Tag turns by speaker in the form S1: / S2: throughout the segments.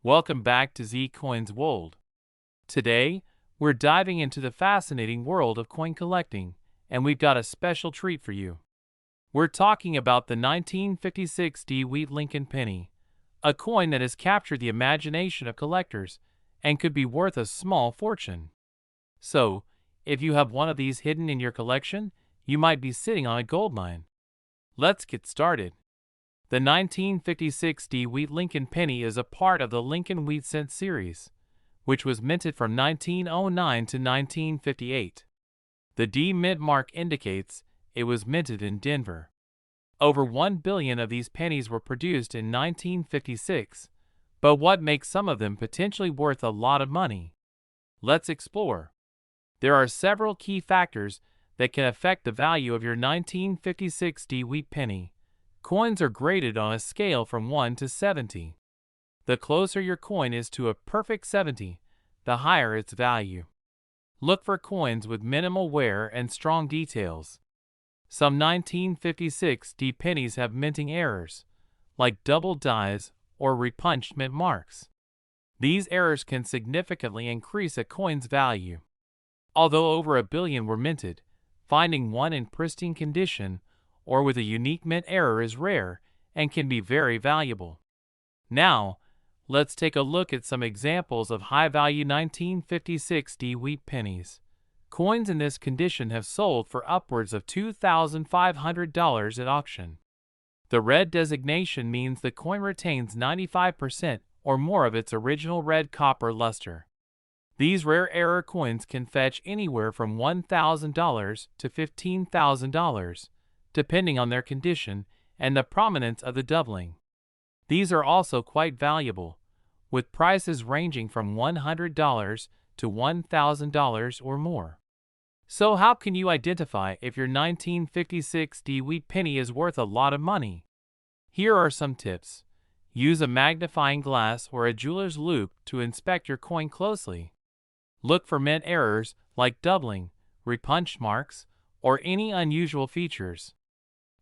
S1: Welcome back to Z Coins World. Today, we're diving into the fascinating world of coin collecting, and we've got a special treat for you. We're talking about the 1956 DeWitt Lincoln penny, a coin that has captured the imagination of collectors and could be worth a small fortune. So, if you have one of these hidden in your collection, you might be sitting on a goldmine. Let's get started. The 1956 DeWitt Lincoln penny is a part of the Lincoln Wheat Cent series, which was minted from 1909 to 1958. The D mint mark indicates it was minted in Denver. Over 1 billion of these pennies were produced in 1956, but what makes some of them potentially worth a lot of money? Let's explore. There are several key factors that can affect the value of your 1956 DeWitt penny. Coins are graded on a scale from 1 to 70. The closer your coin is to a perfect 70, the higher its value. Look for coins with minimal wear and strong details. Some 1956 D pennies have minting errors, like double dies or repunched mint marks. These errors can significantly increase a coin's value. Although over 1 billion were minted, finding one in pristine condition or with a unique mint error is rare and can be very valuable. Now, let's take a look at some examples of high-value 1956 DeWitt pennies. Coins in this condition have sold for upwards of $2,500 at auction. The red designation means the coin retains 95% or more of its original red copper luster. These rare error coins can fetch anywhere from $1,000 to $15,000, depending on their condition and the prominence of the doubling. These are also quite valuable, with prices ranging from $100 to $1,000 or more. So how can you identify if your 1956 DeWitt penny is worth a lot of money? Here are some tips. Use a magnifying glass or a jeweler's loupe to inspect your coin closely. Look for mint errors like doubling, repunched marks, or any unusual features.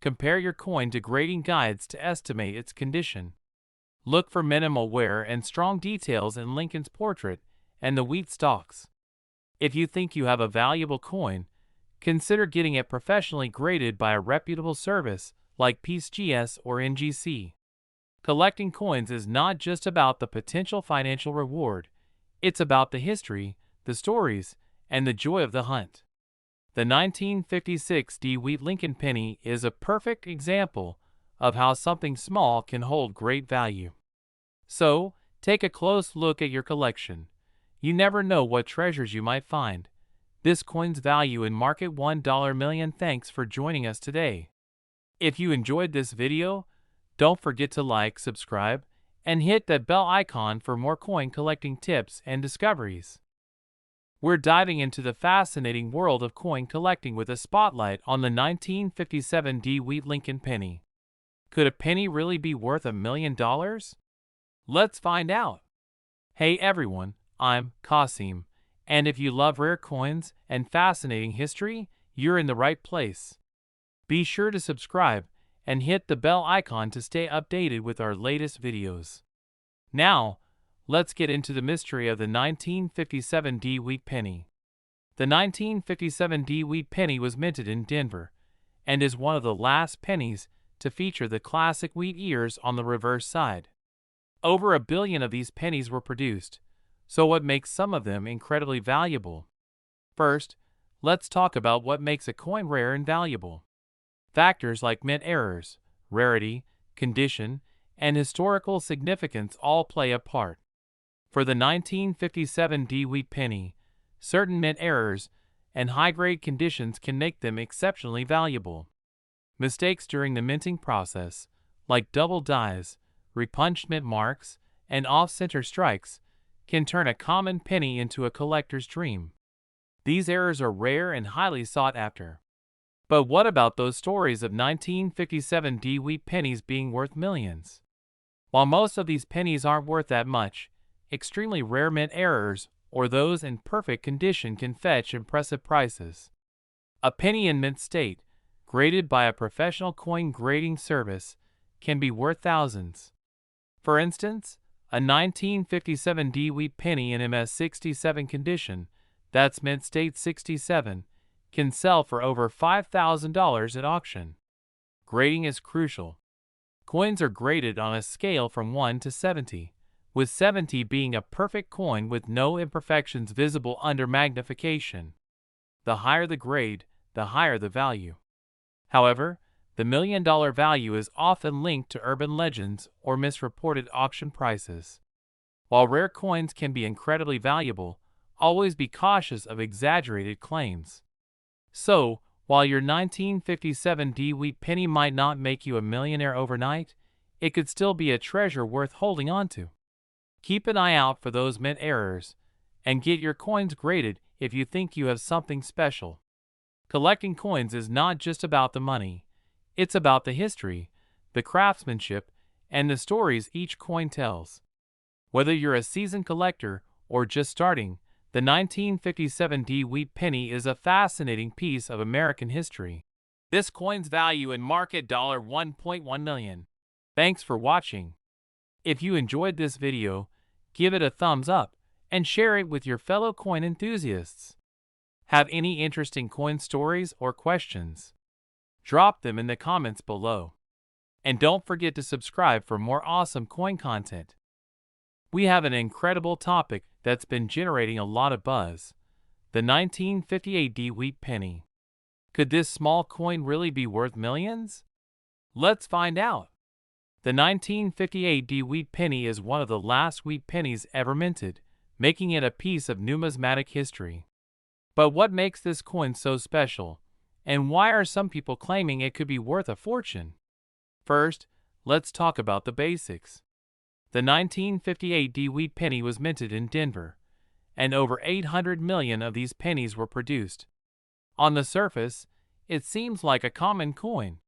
S1: Compare your coin to grading guides to estimate its condition. Look for minimal wear and strong details in Lincoln's portrait and the wheat stalks. If you think you have a valuable coin, consider getting it professionally graded by a reputable service like PeaceGS or NGC. Collecting coins is not just about the potential financial reward, it's about the history, the stories, and the joy of the hunt. The 1956 DeWitt Lincoln penny is a perfect example of how something small can hold great value. So, take a close look at your collection. You never know what treasures you might find. This coin's value in market $1 million. Thanks for joining us today. If you enjoyed this video, don't forget to like, subscribe, and hit that bell icon for more coin collecting tips and discoveries. We're diving into the fascinating world of coin collecting with a spotlight on the 1957 DeWitt Lincoln penny. Could a penny really be worth $1 million? Let's find out. Hey everyone, I'm Kasim, and if you love rare coins and fascinating history, you're in the right place. Be sure to subscribe and hit the bell icon to stay updated with our latest videos. Now, let's get into the mystery of the 1957 DeWitt penny. The 1957 DeWitt penny was minted in Denver and is one of the last pennies to feature the classic wheat ears on the reverse side. Over 1 billion of these pennies were produced, so what makes some of them incredibly valuable? First, let's talk about what makes a coin rare and valuable. Factors like mint errors, rarity, condition, and historical significance all play a part. For the 1957 DeWitt penny, certain mint errors and high-grade conditions can make them exceptionally valuable. Mistakes during the minting process, like double dies, repunched mint marks, and off-center strikes, can turn a common penny into a collector's dream. These errors are rare and highly sought after. But what about those stories of 1957 DeWitt pennies being worth millions? While most of these pennies aren't worth that much, extremely rare mint errors or those in perfect condition can fetch impressive prices. A penny in mint state, graded by a professional coin grading service, can be worth thousands. For instance, A 1957 D wheat penny in MS67 condition, that's mint state 67, can sell for over $5,000 at auction. Grading is crucial. Coins are graded on a scale from 1 to 70, with 70 being a perfect coin with no imperfections visible under magnification. The higher the grade, the higher the value. However, the million-dollar value is often linked to urban legends or misreported auction prices. While rare coins can be incredibly valuable, always be cautious of exaggerated claims. So, while your 1957 D wheat penny might not make you a millionaire overnight, it could still be a treasure worth holding on to. Keep an eye out for those mint errors, and get your coins graded if you think you have something special. Collecting coins is not just about the money, it's about the history, the craftsmanship, and the stories each coin tells. Whether you're a seasoned collector or just starting, the 1957 D wheat penny is a fascinating piece of American history. This coin's value in market $1.1 million. Thanks for watching. If you enjoyed this video, give it a thumbs up and share it with your fellow coin enthusiasts. Have any interesting coin stories or questions? Drop them in the comments below. And don't forget to subscribe for more awesome coin content. We have an incredible topic that's been generating a lot of buzz: the 1958 D wheat penny. Could this small coin really be worth millions? Let's find out. The 1958 D wheat penny is one of the last wheat pennies ever minted, making it a piece of numismatic history. But what makes this coin so special, and why are some people claiming it could be worth a fortune? First, let's talk about the basics. The 1958 D wheat penny was minted in Denver, and over 800 million of these pennies were produced. On the surface, it seems like a common coin.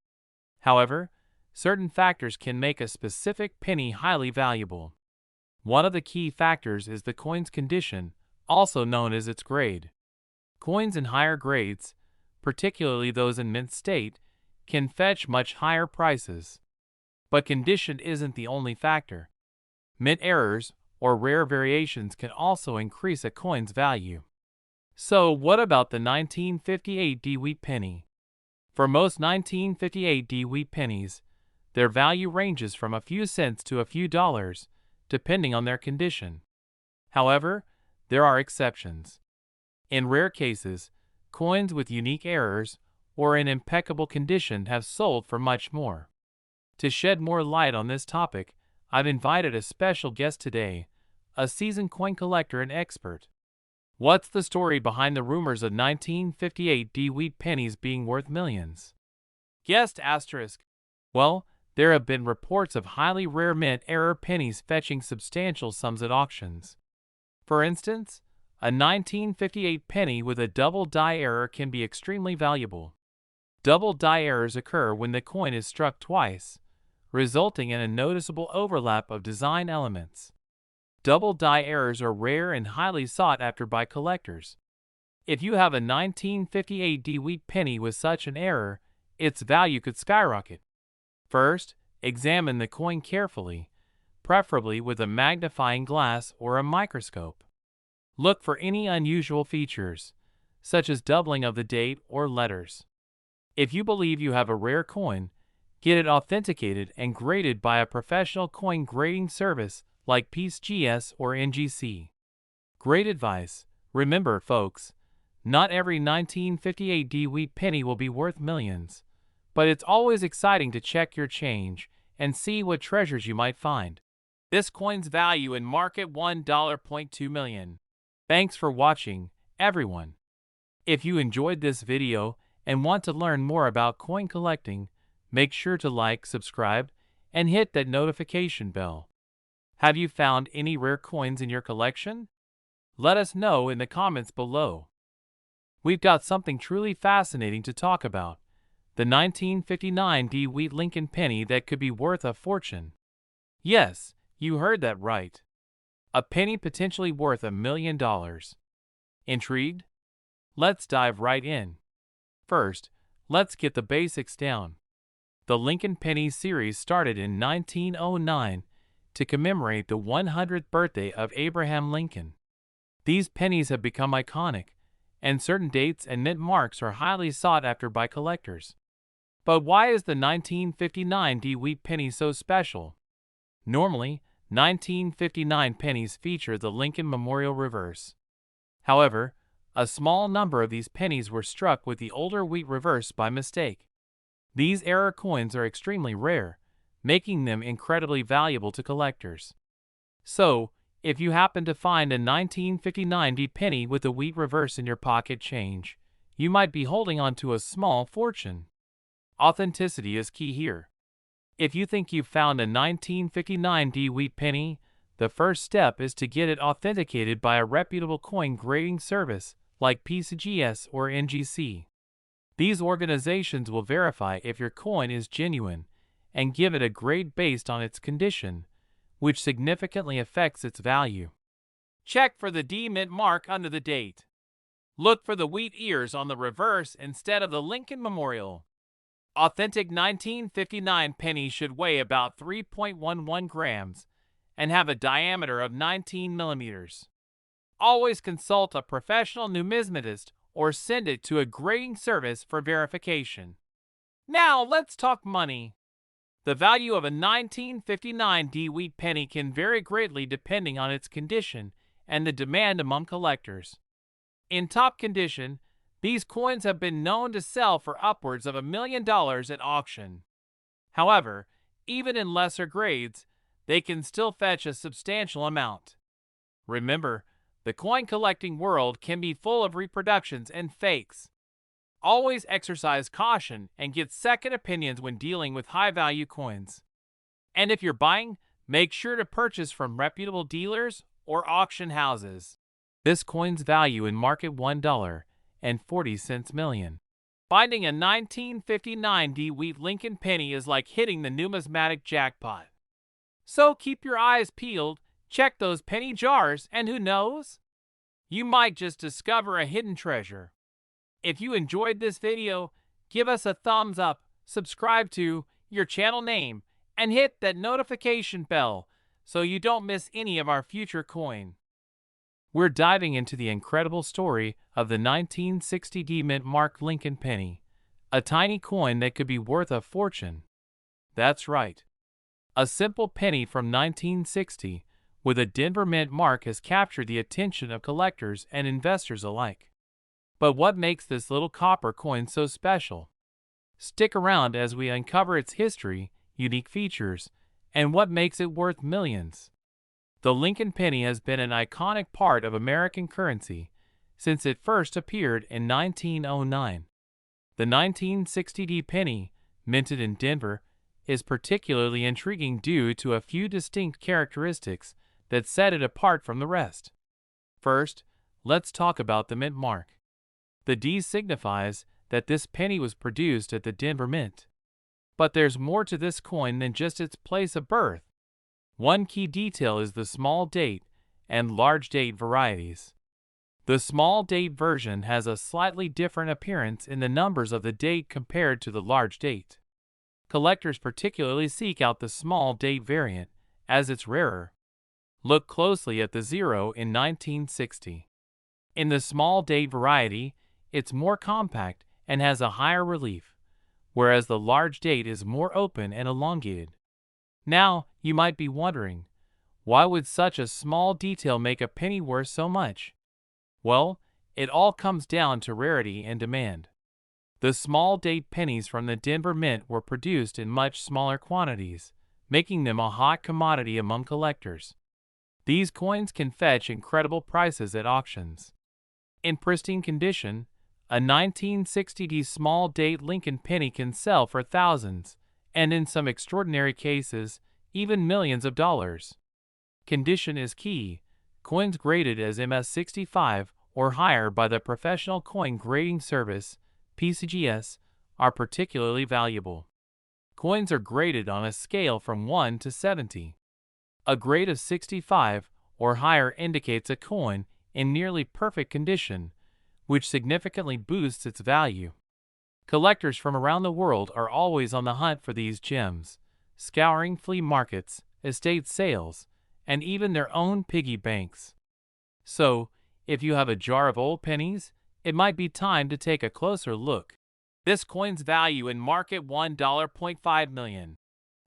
S1: However, certain factors can make a specific penny highly valuable. One of the key factors is the coin's condition, also known as its grade. Coins in higher grades, particularly those in mint state, can fetch much higher prices. But condition isn't the only factor. Mint errors or rare variations can also increase a coin's value. So, what about the 1958 D wheat penny? For most 1958 D wheat pennies, their value ranges from a few cents to a few dollars, depending on their condition. However, there are exceptions. In rare cases, coins with unique errors or in impeccable condition have sold for much more. To shed more light on this topic, I've invited a special guest today, a seasoned coin collector and expert. What's the story behind the rumors of 1958 D wheat pennies being worth millions? Guest asterisk. Well, there have been reports of highly rare mint error pennies fetching substantial sums at auctions. For instance, a 1958 penny with a double die error can be extremely valuable. Double die errors occur when the coin is struck twice, resulting in a noticeable overlap of design elements. Double die errors are rare and highly sought after by collectors. If you have a 1958 D wheat penny with such an error, its value could skyrocket. First, examine the coin carefully, preferably with a magnifying glass or a microscope. Look for any unusual features, such as doubling of the date or letters. If you believe you have a rare coin, get it authenticated and graded by a professional coin grading service like PCGS or NGC. Great advice. Remember, folks, not every 1958 D wheat penny will be worth millions, but it's always exciting to check your change and see what treasures you might find. This coin's value in market $1.2 million. Thanks for watching, everyone. If you enjoyed this video and want to learn more about coin collecting, make sure to like, subscribe, and hit that notification bell. Have you found any rare coins in your collection? Let us know in the comments below. We've got something truly fascinating to talk about: the 1959 D wheat Lincoln penny that could be worth a fortune. Yes, you heard that right. A penny potentially worth $1 million. Intrigued? Let's dive right in. First, let's get the basics down. The Lincoln penny series started in 1909, to commemorate the 100th birthday of Abraham Lincoln. These pennies have become iconic, and certain dates and mint marks are highly sought after by collectors. But why is the 1959 wheat penny so special? Normally, 1959 pennies feature the Lincoln Memorial reverse. However, a small number of these pennies were struck with the older wheat reverse by mistake. These error coins are extremely rare, making them incredibly valuable to collectors. So, if you happen to find a 1959 penny with the wheat reverse in your pocket change, you might be holding on to a small fortune. Authenticity is key here. If you think you've found a 1959 wheat penny, the first step is to get it authenticated by a reputable coin grading service like PCGS or NGC. These organizations will verify if your coin is genuine and give it a grade based on its condition, which significantly affects its value. Check for the D mint mark under the date. Look for the wheat ears on the reverse instead of the Lincoln Memorial. Authentic 1959 pennies should weigh about 3.11 grams and have a diameter of 19 millimeters. Always consult a professional numismatist or send it to a grading service for verification. Now let's talk money. The value of a 1959 wheat penny can vary greatly depending on its condition and the demand among collectors. In top condition, these coins have been known to sell for upwards of $1 million at auction. However, even in lesser grades, they can still fetch a substantial amount. Remember, the coin collecting world can be full of reproductions and fakes. Always exercise caution and get second opinions when dealing with high-value coins. And if you're buying, make sure to purchase from reputable dealers or auction houses. This coin's value in market $1.40 million. Finding a 1959 wheat Lincoln penny is like hitting the numismatic jackpot. So keep your eyes peeled, check those penny jars, and who knows? You might just discover a hidden treasure. If you enjoyed this video, give us a thumbs up, subscribe to your channel name, and hit that notification bell so you don't miss any of our future coin. We're diving into the incredible story of the 1960 mint mark Lincoln penny, a tiny coin that could be worth a fortune. That's right. A simple penny from 1960 with a Denver mint mark has captured the attention of collectors and investors alike. But what makes this little copper coin so special? Stick around as we uncover its history, unique features, and what makes it worth millions. The Lincoln penny has been an iconic part of American currency since it first appeared in 1909. The 1960 penny, minted in Denver, is particularly intriguing due to a few distinct characteristics that set it apart from the rest. First, let's talk about the mint mark. The D signifies that this penny was produced at the Denver Mint. But there's more to this coin than just its place of birth. One key detail is the small date and large date varieties. The small date version has a slightly different appearance in the numbers of the date compared to the large date. Collectors particularly seek out the small date variant, as it's rarer. Look closely at the 0 in 1960. In the small date variety, it's more compact and has a higher relief, whereas the large date is more open and elongated. Now, you might be wondering, why would such a small detail make a penny worth so much? Well, it all comes down to rarity and demand. The small date pennies from the Denver Mint were produced in much smaller quantities, making them a hot commodity among collectors. These coins can fetch incredible prices at auctions. In pristine condition, a 1960 small date Lincoln penny can sell for thousands, and in some extraordinary cases, even millions of dollars. Condition is key. Coins graded as MS65 or higher by the Professional Coin Grading Service, PCGS, are particularly valuable. Coins are graded on a scale from 1 to 70. A grade of 65 or higher indicates a coin in nearly perfect condition, which significantly boosts its value. Collectors from around the world are always on the hunt for these gems, scouring flea markets, estate sales, and even their own piggy banks. So, if you have a jar of old pennies, it might be time to take a closer look. This coin's value in market $1.5 million.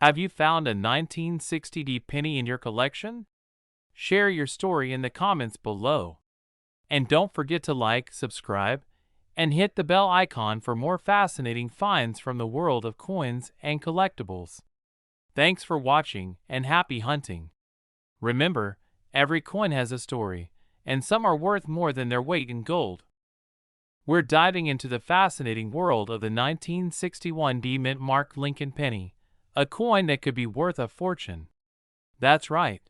S1: Have you found a 1960 penny in your collection? Share your story in the comments below. And don't forget to like, subscribe, and hit the bell icon for more fascinating finds from the world of coins and collectibles. Thanks for watching and happy hunting. Remember, every coin has a story, and some are worth more than their weight in gold. We're diving into the fascinating world of the 1961 mint mark Lincoln penny, a coin that could be worth a fortune. That's right,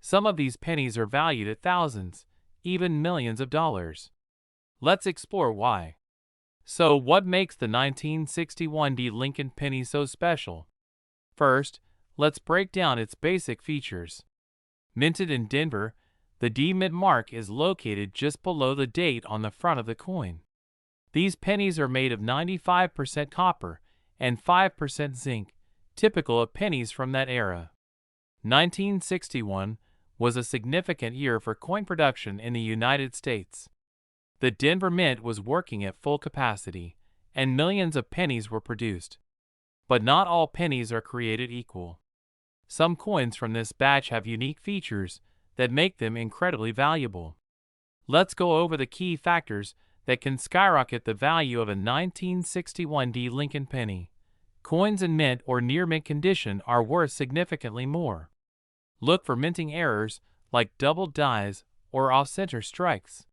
S1: some of these pennies are valued at thousands, even millions of dollars. Let's explore why. So, what makes the 1961 Lincoln penny so special? First, let's break down its basic features. Minted in Denver, the D mint mark is located just below the date on the front of the coin. These pennies are made of 95% copper and 5% zinc, typical of pennies from that era. 1961 was a significant year for coin production in the United States. The Denver Mint was working at full capacity, and millions of pennies were produced. But not all pennies are created equal. Some coins from this batch have unique features that make them incredibly valuable. Let's go over the key factors that can skyrocket the value of a 1961 Lincoln penny. Coins in mint or near mint condition are worth significantly more. Look for minting errors like double dies or off-center strikes.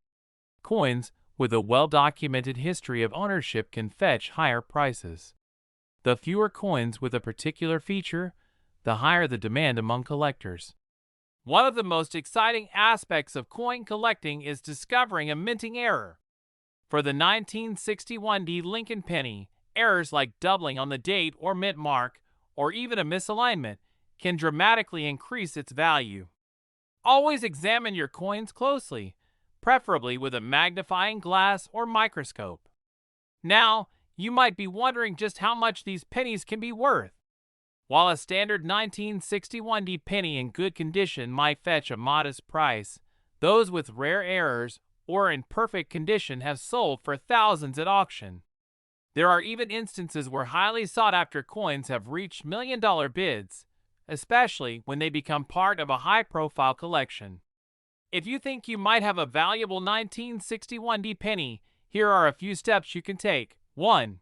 S1: Coins with a well-documented history of ownership can fetch higher prices. The fewer coins with a particular feature, the higher the demand among collectors. One of the most exciting aspects of coin collecting is discovering a minting error. For the 1961 Lincoln penny, errors like doubling on the date or mint mark, or even a misalignment, can dramatically increase its value. Always examine your coins closely, preferably with a magnifying glass or microscope. Now, you might be wondering just how much these pennies can be worth. While a standard 1961 penny in good condition might fetch a modest price, those with rare errors or in perfect condition have sold for thousands at auction. There are even instances where highly sought-after coins have reached million-dollar bids, especially when they become part of a high-profile collection. If you think you might have a valuable 1961 penny, here are a few steps you can take. 1.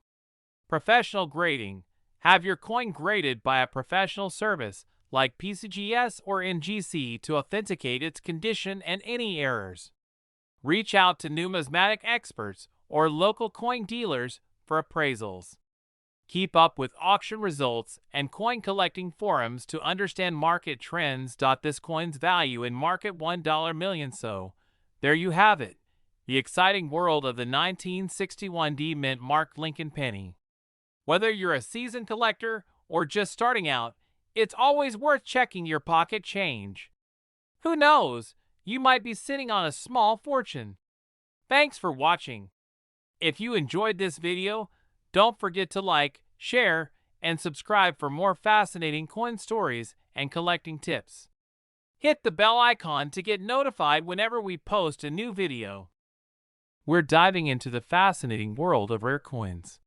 S1: Professional grading. Have your coin graded by a professional service like PCGS or NGC to authenticate its condition and any errors. Reach out to numismatic experts or local coin dealers for appraisals. Keep up with auction results and coin collecting forums to understand market trends. This coin's value in market $1 million. So, there you have it, the exciting world of the 1961 mint mark Lincoln penny. Whether you're a seasoned collector or just starting out, it's always worth checking your pocket change. Who knows? You might be sitting on a small fortune. Thanks for watching. If you enjoyed this video, don't forget to like, share, and subscribe for more fascinating coin stories and collecting tips. Hit the bell icon to get notified whenever we post a new video. We're diving into the fascinating world of rare coins.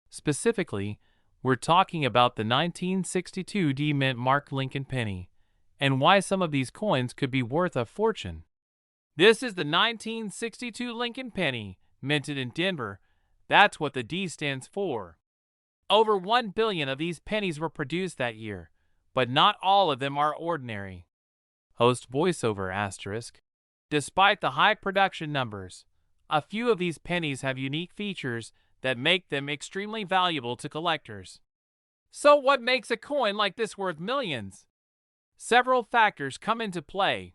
S1: Specifically, we're talking about the 1962 mint mark Lincoln penny, and why some of these coins could be worth a fortune. This is the 1962 Lincoln penny, minted in Denver. That's what the D stands for. Over 1 billion of these pennies were produced that year, but not all of them are ordinary. Host voiceover asterisk. Despite the high production numbers, a few of these pennies have unique features that make them extremely valuable to collectors. So what makes a coin like this worth millions? Several factors come into play.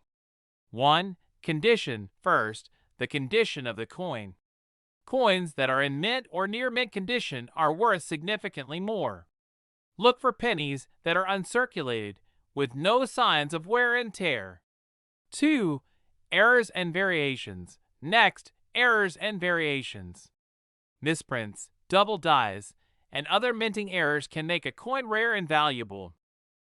S1: 1. Condition. First, the condition of the coin. Coins that are in mint or near mint condition are worth significantly more. Look for pennies that are uncirculated, with no signs of wear and tear. 2. Errors and variations. Next, errors and variations. Misprints, double dies, and other minting errors can make a coin rare and valuable.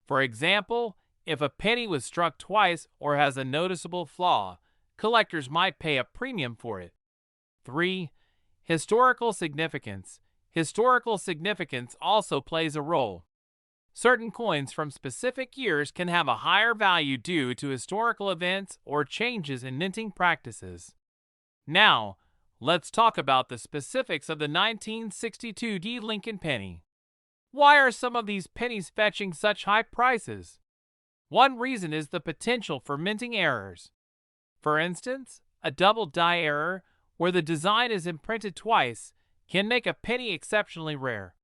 S1: For example, If a penny was struck twice or has a noticeable flaw, collectors might pay a premium for it. 3. Historical significance. Historical significance also plays a role. Certain coins from specific years can have a higher value due to historical events or changes in minting practices. Now, let's talk about the specifics of the 1962 D Lincoln penny. Why are some of these pennies fetching such high prices? One reason is the potential for minting errors. For instance, a double die error, where the design is imprinted twice, can make a penny exceptionally rare.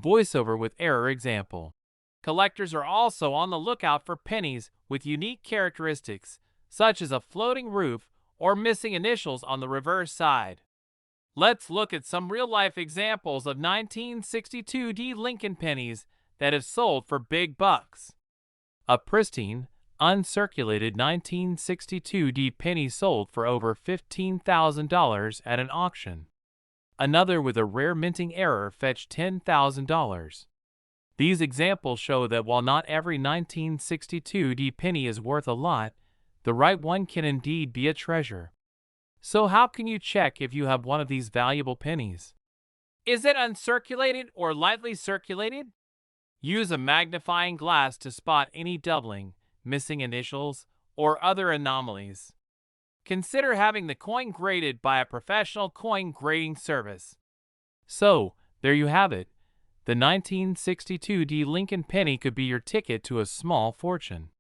S1: Voiceover with error example. Collectors are also on the lookout for pennies with unique characteristics, such as a floating roof or missing initials on the reverse side. Let's look at some real-life examples of 1962 D Lincoln pennies that have sold for big bucks. A pristine, uncirculated 1962 D penny sold for over $15,000 at an auction. Another with a rare minting error fetched $10,000. These examples show that while not every 1962 D penny is worth a lot, the right one can indeed be a treasure. So how can you check if you have one of these valuable pennies? Is it uncirculated or lightly circulated? Use a magnifying glass to spot any doubling, missing initials, or other anomalies. Consider having the coin graded by a professional coin grading service. So, there you have it. The 1962 D Lincoln penny could be your ticket to a small fortune.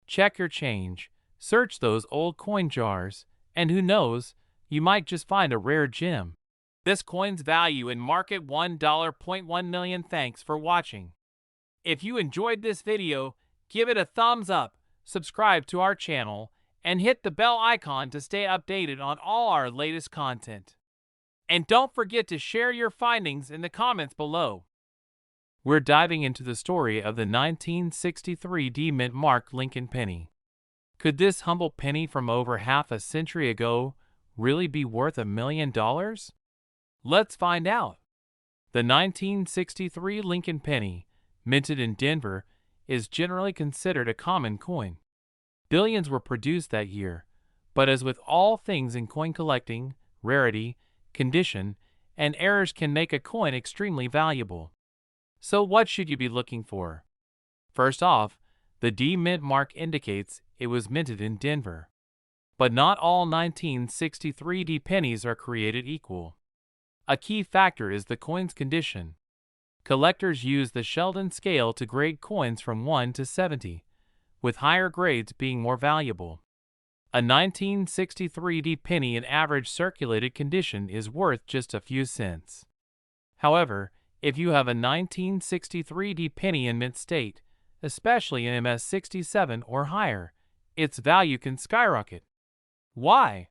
S1: Check your change, search those old coin jars, and who knows, you might just find a rare gem. This coin's value in market $1.1 million. Thanks for watching. If you enjoyed this video, give it a thumbs up, subscribe to our channel, and hit the bell icon to stay updated on all our latest content. And don't forget to share your findings in the comments below. We're diving into the story of the 1963 D Mint Mark Lincoln penny. Could this humble penny from over half a century ago really be worth $1 million? Let's find out. The 1963 Lincoln penny, minted in Denver, is generally considered a common coin. Billions were produced that year, but as with all things in coin collecting, rarity, condition, and errors can make a coin extremely valuable. So what should you be looking for? First off, the D Mint mark indicates it was minted in Denver. But not all 1963 D pennies are created equal. A key factor is the coin's condition. Collectors use the Sheldon scale to grade coins from 1 to 70, with higher grades being more valuable. A 1963 D penny in average circulated condition is worth just a few cents. However, if you have a 1963 D penny in mint state, especially in MS67 or higher, its value can skyrocket. Why?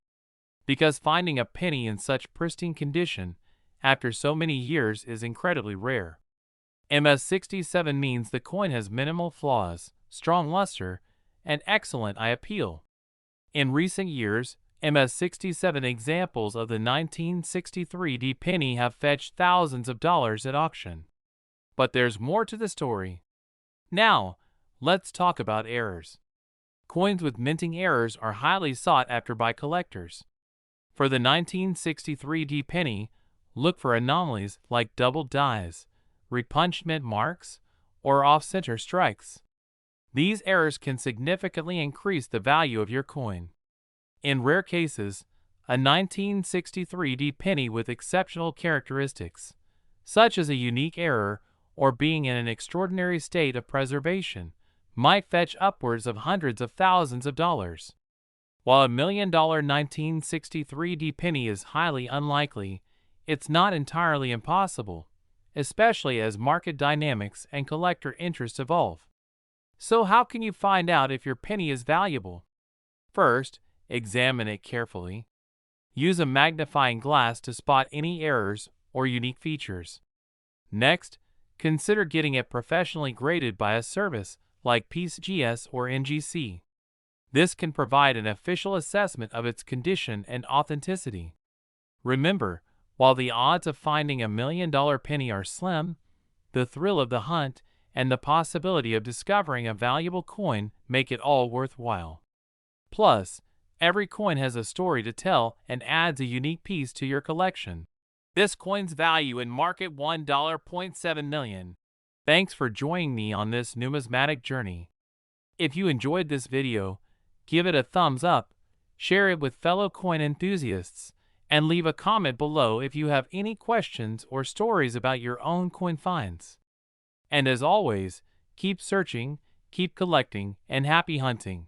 S1: Because finding a penny in such pristine condition after so many years is incredibly rare. MS67 means the coin has minimal flaws, strong luster, and excellent eye appeal. In recent years, MS67 examples of the 1963 D penny have fetched thousands of dollars at auction. But there's more to the story. Now, let's talk about errors. Coins with minting errors are highly sought after by collectors. For the 1963 D penny, look for anomalies like double dies, repunched mint marks, or off-center strikes. These errors can significantly increase the value of your coin. In rare cases, a 1963 D penny with exceptional characteristics, such as a unique error or being in an extraordinary state of preservation, might fetch upwards of hundreds of thousands of dollars. While a $1 million 1963 D penny is highly unlikely, it's not entirely impossible, especially as market dynamics and collector interest evolve. So how can you find out if your penny is valuable? First, examine it carefully. Use a magnifying glass to spot any errors or unique features. Next, consider getting it professionally graded by a service like PCGS or NGC. This can provide an official assessment of its condition and authenticity. Remember, while the odds of finding $1 million penny are slim, the thrill of the hunt and the possibility of discovering a valuable coin make it all worthwhile. Plus, every coin has a story to tell and adds a unique piece to your collection. This coin's value in market $1.7 million. Thanks for joining me on this numismatic journey. If you enjoyed this video, give it a thumbs up, share it with fellow coin enthusiasts, and leave a comment below if you have any questions or stories about your own coin finds. And as always, keep searching, keep collecting, and happy hunting.